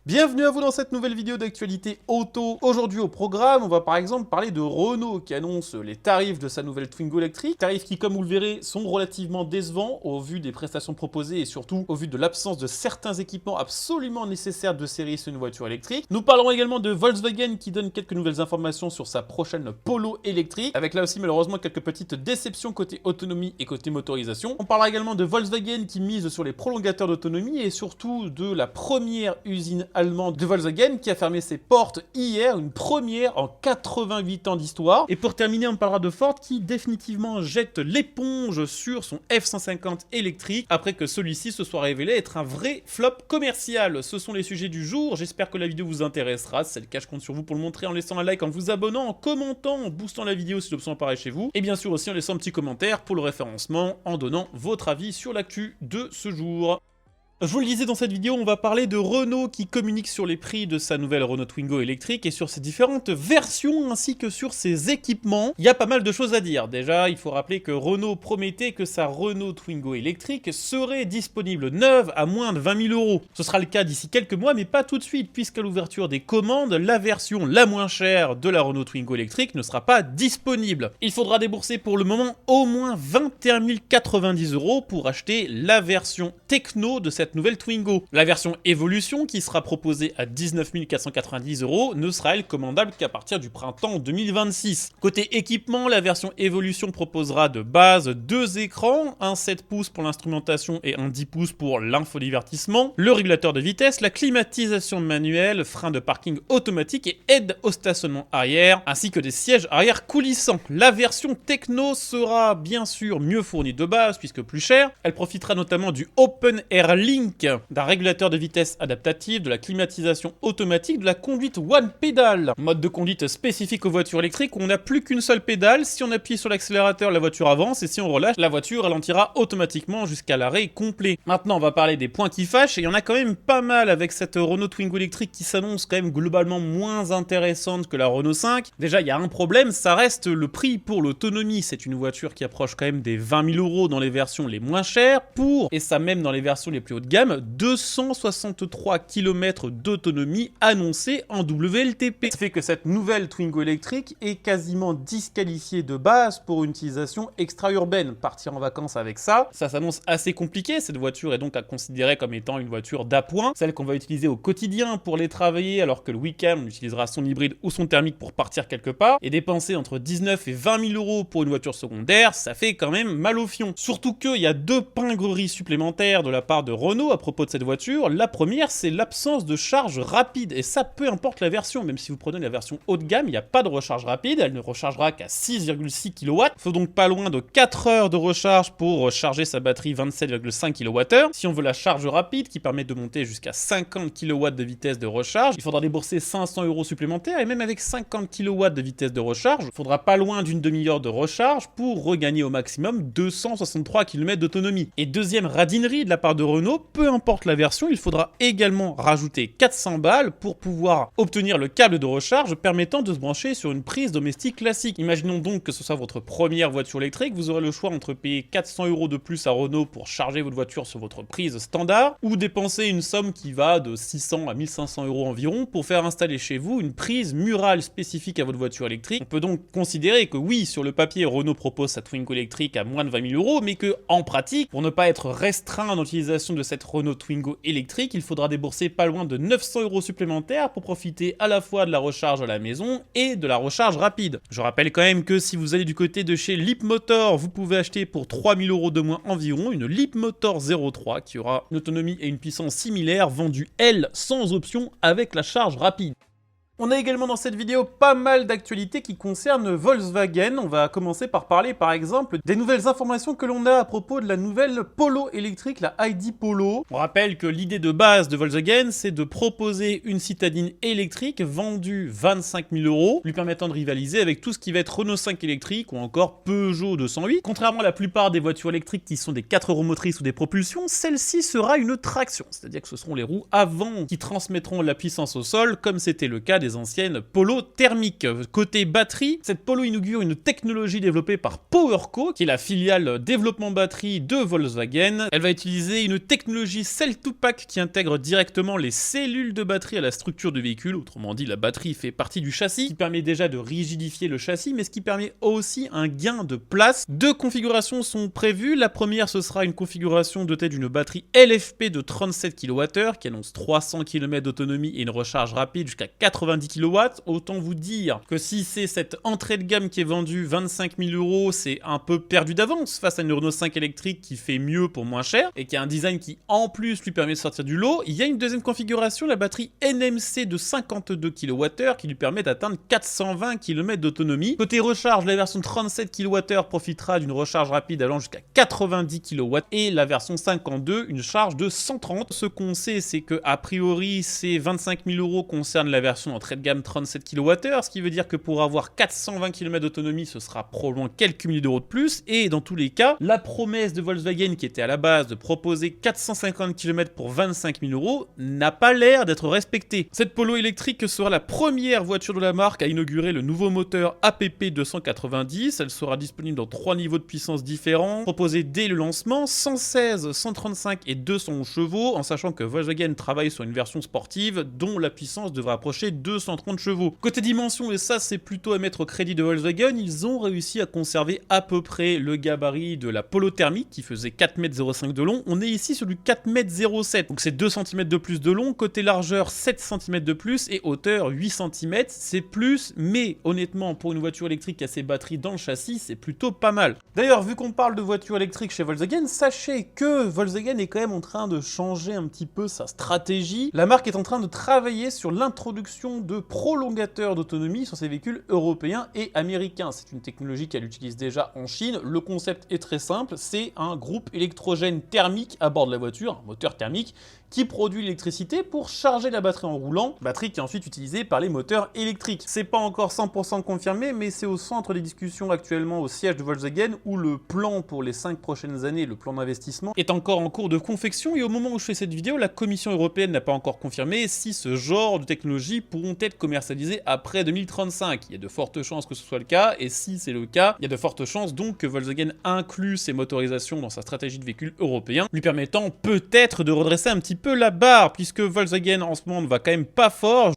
Bienvenue à vous dans cette nouvelle vidéo d'actualité auto. Aujourd'hui au programme, on va par exemple parler de Renault qui annonce les tarifs de sa nouvelle Twingo électrique. Tarifs qui, comme vous le verrez, sont relativement décevants au vu des prestations proposées et surtout au vu de l'absence de certains équipements absolument nécessaires de série sur une voiture électrique. Nous parlerons également de Volkswagen qui donne quelques nouvelles informations sur sa prochaine Polo électrique, avec là aussi malheureusement quelques petites déceptions côté autonomie et côté motorisation. On parlera également de Volkswagen qui mise sur les prolongateurs d'autonomie et surtout de la première usine allemande de Volkswagen qui a fermé ses portes hier, une première en 88 ans d'histoire. Et pour terminer, on parlera de Ford qui définitivement jette l'éponge sur son F-150 électrique après que celui-ci se soit révélé être un vrai flop commercial. Ce sont les sujets du jour, j'espère que la vidéo vous intéressera. Si c'est le cas, je compte sur vous pour le montrer en laissant un like, en vous abonnant, en commentant, en boostant la vidéo si l'option apparaît chez vous. Et bien sûr aussi en laissant un petit commentaire pour le référencement, en donnant votre avis sur l'actu de ce jour. Je vous le disais dans cette vidéo, on va parler de Renault qui communique sur les prix de sa nouvelle Renault Twingo électrique et sur ses différentes versions ainsi que sur ses équipements. Il y a pas mal de choses à dire. Déjà, il faut rappeler que Renault promettait que sa Renault Twingo électrique serait disponible neuve à moins de 20 000 €. Ce sera le cas d'ici quelques mois, mais pas tout de suite, puisqu'à l'ouverture des commandes, la version la moins chère de la Renault Twingo électrique ne sera pas disponible. Il faudra débourser pour le moment au moins 21 090 € pour acheter la version techno de cette nouvelle Twingo. La version Evolution, qui sera proposée à 19 490 €, ne sera elle commandable qu'à partir du printemps 2026. Côté équipement, la version Evolution proposera de base deux écrans, un 7 pouces pour l'instrumentation et un 10 pouces pour l'infodivertissement, le régulateur de vitesse, la climatisation manuelle, frein de parking automatique et aide au stationnement arrière, ainsi que des sièges arrière coulissants. La version techno sera bien sûr mieux fournie de base, puisque plus chère. Elle profitera notamment du Open Air Link, d'un régulateur de vitesse adaptatif, de la climatisation automatique, de la conduite One Pedal, mode de conduite spécifique aux voitures électriques où on n'a plus qu'une seule pédale. Si on appuie sur l'accélérateur, la voiture avance et si on relâche, la voiture ralentira automatiquement jusqu'à l'arrêt complet. Maintenant, on va parler des points qui fâchent et il y en a quand même pas mal avec cette Renault Twingo électrique qui s'annonce quand même globalement moins intéressante que la Renault 5. Déjà, il y a un problème, ça reste le prix pour l'autonomie. C'est une voiture qui approche quand même des 20 000 € dans les versions les moins chères et ça même dans les versions les plus haut de gamme, 263 km d'autonomie annoncée en WLTP. Ça fait que cette nouvelle Twingo électrique est quasiment disqualifiée de base pour une utilisation extra-urbaine. Partir en vacances avec ça s'annonce assez compliqué. Cette voiture est donc à considérer comme étant une voiture d'appoint, celle qu'on va utiliser au quotidien pour les travailler, alors que le week-end on utilisera son hybride ou son thermique pour partir quelque part. Et dépenser entre 19 et 20 000 € pour une voiture secondaire, ça fait quand même mal au fion. Surtout qu'il y a deux pingreries supplémentaires de la part de Renault à propos de cette voiture. La première, c'est l'absence de charge rapide, et ça peu importe la version, même si vous prenez la version haut de gamme, il n'y a pas de recharge rapide, elle ne rechargera qu'à 6,6 kW, il faut donc pas loin de 4 heures de recharge pour recharger sa batterie 27,5 kWh. Si on veut la charge rapide, qui permet de monter jusqu'à 50 kW de vitesse de recharge, il faudra débourser 500 € supplémentaires, et même avec 50 kW de vitesse de recharge, il faudra pas loin d'une demi-heure de recharge pour regagner au maximum 263 km d'autonomie. Et deuxième radinerie de la part de Renault, peu importe la version, il faudra également rajouter 400 balles pour pouvoir obtenir le câble de recharge permettant de se brancher sur une prise domestique classique. Imaginons donc que ce soit votre première voiture électrique, vous aurez le choix entre payer 400 € de plus à Renault pour charger votre voiture sur votre prise standard ou dépenser une somme qui va de 600 à 1500 € environ pour faire installer chez vous une prise murale spécifique à votre voiture électrique. On peut donc considérer que oui, sur le papier, Renault propose sa Twingo électrique à moins de 20 000 €, mais que en pratique, pour ne pas être restreint dans l'utilisation de cette Renault Twingo électrique, il faudra débourser pas loin de 900 € supplémentaires pour profiter à la fois de la recharge à la maison et de la recharge rapide. Je rappelle quand même que si vous allez du côté de chez Leapmotor, vous pouvez acheter pour 3 000 € de moins environ une Leapmotor 03 qui aura une autonomie et une puissance similaires, vendue elle sans option avec la charge rapide. On a également dans cette vidéo pas mal d'actualités qui concernent Volkswagen. On va commencer par parler par exemple des nouvelles informations que l'on a à propos de la nouvelle Polo électrique, la ID Polo. On rappelle que l'idée de base de Volkswagen, c'est de proposer une citadine électrique vendue 25 000 €, lui permettant de rivaliser avec tout ce qui va être Renault 5 électrique ou encore Peugeot 208. Contrairement à la plupart des voitures électriques qui sont des 4 roues motrices ou des propulsions, celle-ci sera une traction, c'est-à-dire que ce seront les roues avant qui transmettront la puissance au sol, comme c'était le cas des anciennes Polo thermiques. Côté batterie, cette Polo inaugure une technologie développée par PowerCo, qui est la filiale développement batterie de Volkswagen. Elle va utiliser une technologie Cell-to-Pack qui intègre directement les cellules de batterie à la structure du véhicule. Autrement dit, la batterie fait partie du châssis, qui permet déjà de rigidifier le châssis, mais ce qui permet aussi un gain de place. Deux configurations sont prévues. La première, ce sera une configuration dotée d'une batterie LFP de 37 kWh qui annonce 300 km d'autonomie et une recharge rapide jusqu'à 90 kW. Autant vous dire que si c'est cette entrée de gamme qui est vendue 25 000 €, c'est un peu perdu d'avance face à une Renault 5 électrique qui fait mieux pour moins cher et qui a un design qui en plus lui permet de sortir du lot. Il y a une deuxième configuration, la batterie NMC de 52 kWh qui lui permet d'atteindre 420 km d'autonomie. Côté recharge, la version 37 kWh profitera d'une recharge rapide allant jusqu'à 90 kW et la version 52 une charge de 130. Ce qu'on sait, c'est que a priori ces 25 000 € concernent la version entrée de gamme 37 kWh, ce qui veut dire que pour avoir 420 km d'autonomie, ce sera probablement quelques milliers d'euros de plus. Et dans tous les cas, la promesse de Volkswagen qui était à la base de proposer 450 km pour 25 000 € n'a pas l'air d'être respectée. Cette Polo électrique sera la première voiture de la marque à inaugurer le nouveau moteur APP 290. Elle sera disponible dans 3 niveaux de puissance différents, proposés dès le lancement, 116, 135 et 211 chevaux, en sachant que Volkswagen travaille sur une version sportive dont la puissance devrait approcher 230 chevaux. Côté dimension, et ça c'est plutôt à mettre au crédit de Volkswagen, ils ont réussi à conserver à peu près le gabarit de la Polo thermique qui faisait 4,05 m de long. On est ici sur du 4,07 m, donc c'est 2 cm de plus de long. Côté largeur, 7 cm de plus et hauteur 8 cm, c'est plus, mais honnêtement pour une voiture électrique qui a ses batteries dans le châssis, c'est plutôt pas mal. D'ailleurs, vu qu'on parle de voiture électrique chez Volkswagen, sachez que Volkswagen est quand même en train de changer un petit peu sa stratégie. La marque est en train de travailler sur l'introduction de prolongateurs d'autonomie sur ses véhicules européens et américains. C'est une technologie qu'elle utilise déjà en Chine. Le concept est très simple, c'est un groupe électrogène thermique à bord de la voiture, un moteur thermique, qui produit l'électricité pour charger la batterie en roulant, batterie qui est ensuite utilisée par les moteurs électriques. C'est pas encore 100% confirmé, mais c'est au centre des discussions actuellement au siège de Volkswagen où le plan pour les 5 prochaines années, le plan d'investissement, est encore en cours de confection et au moment où je fais cette vidéo, la Commission européenne n'a pas encore confirmé si ce genre de technologies pourront être commercialisées après 2035. Il y a de fortes chances que ce soit le cas et si c'est le cas, il y a de fortes chances donc que Volkswagen inclue ces motorisations dans sa stratégie de véhicules européens, lui permettant peut-être de redresser un petit peu la barre, puisque Volkswagen en ce moment ne va quand même pas fort.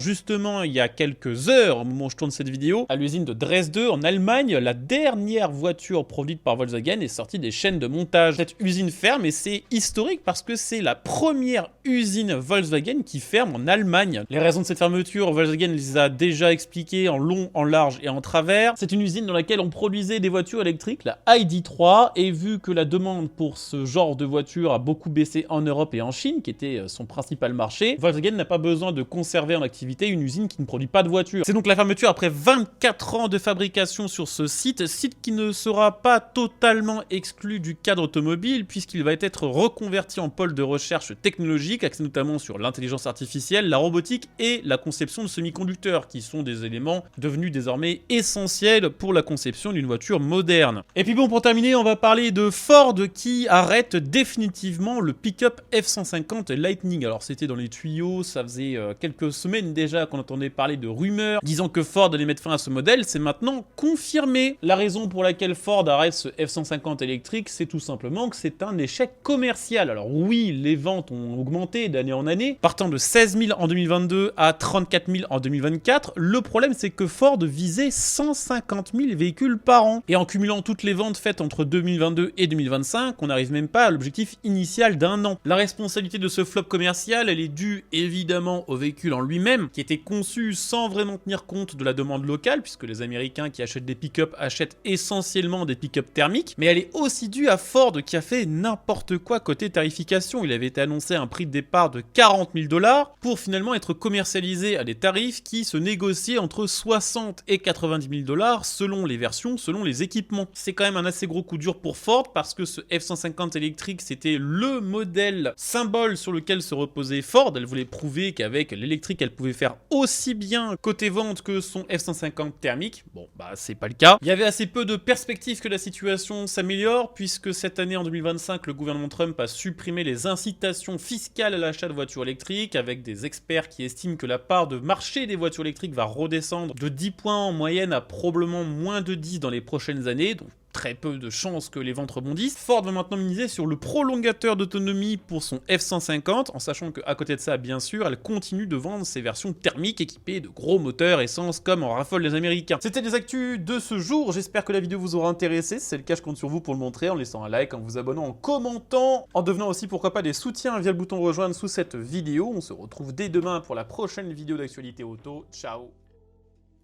Justement, il y a quelques heures, au moment où je tourne cette vidéo, à l'usine de Dresde, en Allemagne, la dernière voiture produite par Volkswagen est sortie des chaînes de montage. Cette usine ferme et c'est historique parce que c'est la première usine Volkswagen qui ferme en Allemagne. Les raisons de cette fermeture, Volkswagen les a déjà expliquées en long, en large et en travers. C'est une usine dans laquelle on produisait des voitures électriques, la ID.3, et vu que la demande pour ce genre de voiture a beaucoup baissé en Europe et en Chine, qui était son principal marché, Volkswagen n'a pas besoin de conserver en activité une usine qui ne produit pas de voitures. C'est donc la fermeture après 24 ans de fabrication sur ce site qui ne sera pas totalement exclu du cadre automobile puisqu'il va être reconverti en pôle de recherche technologique axé notamment sur l'intelligence artificielle, la robotique et la conception de semi-conducteurs qui sont des éléments devenus désormais essentiels pour la conception d'une voiture moderne. Et puis bon, pour terminer, on va parler de Ford qui arrête définitivement le pick-up F-150 Lightning. Alors c'était dans les tuyaux, ça faisait quelques semaines déjà qu'on entendait parler de rumeurs disant que Ford allait mettre fin à ce modèle, c'est maintenant confirmé. La raison pour laquelle Ford arrête ce F-150 électrique, c'est tout simplement que c'est un échec commercial. Alors oui, les ventes ont augmenté d'année en année, partant de 16 000 en 2022 à 34 000 en 2024. Le problème, c'est que Ford visait 150 000 véhicules par an. Et en cumulant toutes les ventes faites entre 2022 et 2025, on n'arrive même pas à l'objectif initial d'un an. La responsabilité de ce flop commercial, elle est due évidemment au véhicule en lui-même, qui était conçu sans vraiment tenir compte de la demande locale, puisque les Américains qui achètent des pick-up achètent essentiellement des pick-up thermiques, mais elle est aussi due à Ford qui a fait n'importe quoi côté tarification. Il avait été annoncé un prix de départ de 40 000 $ pour finalement être commercialisé à des tarifs qui se négociaient entre 60 et 90 000 $ selon les versions, selon les équipements. C'est quand même un assez gros coup dur pour Ford parce que ce F-150 électrique, c'était le modèle symbole sur lequel se reposait Ford. Elle voulait prouver qu'avec l'électrique, elle pouvait pouvait faire aussi bien côté vente que son F-150 thermique. Bon, bah c'est pas le cas. Il y avait assez peu de perspectives que la situation s'améliore, puisque cette année, en 2025, le gouvernement Trump a supprimé les incitations fiscales à l'achat de voitures électriques, avec des experts qui estiment que la part de marché des voitures électriques va redescendre de 10 points en moyenne à probablement moins de 10 dans les prochaines années, donc très peu de chances que les ventes rebondissent. Ford va maintenant miser sur le prolongateur d'autonomie pour son F-150, en sachant qu'à côté de ça, bien sûr, elle continue de vendre ses versions thermiques équipées de gros moteurs essence comme en raffolent les Américains. C'était les actus de ce jour, j'espère que la vidéo vous aura intéressé. Si c'est le cas, je compte sur vous pour le montrer en laissant un like, en vous abonnant, en commentant, en devenant aussi pourquoi pas des soutiens via le bouton rejoindre sous cette vidéo. On se retrouve dès demain pour la prochaine vidéo d'actualité auto. Ciao!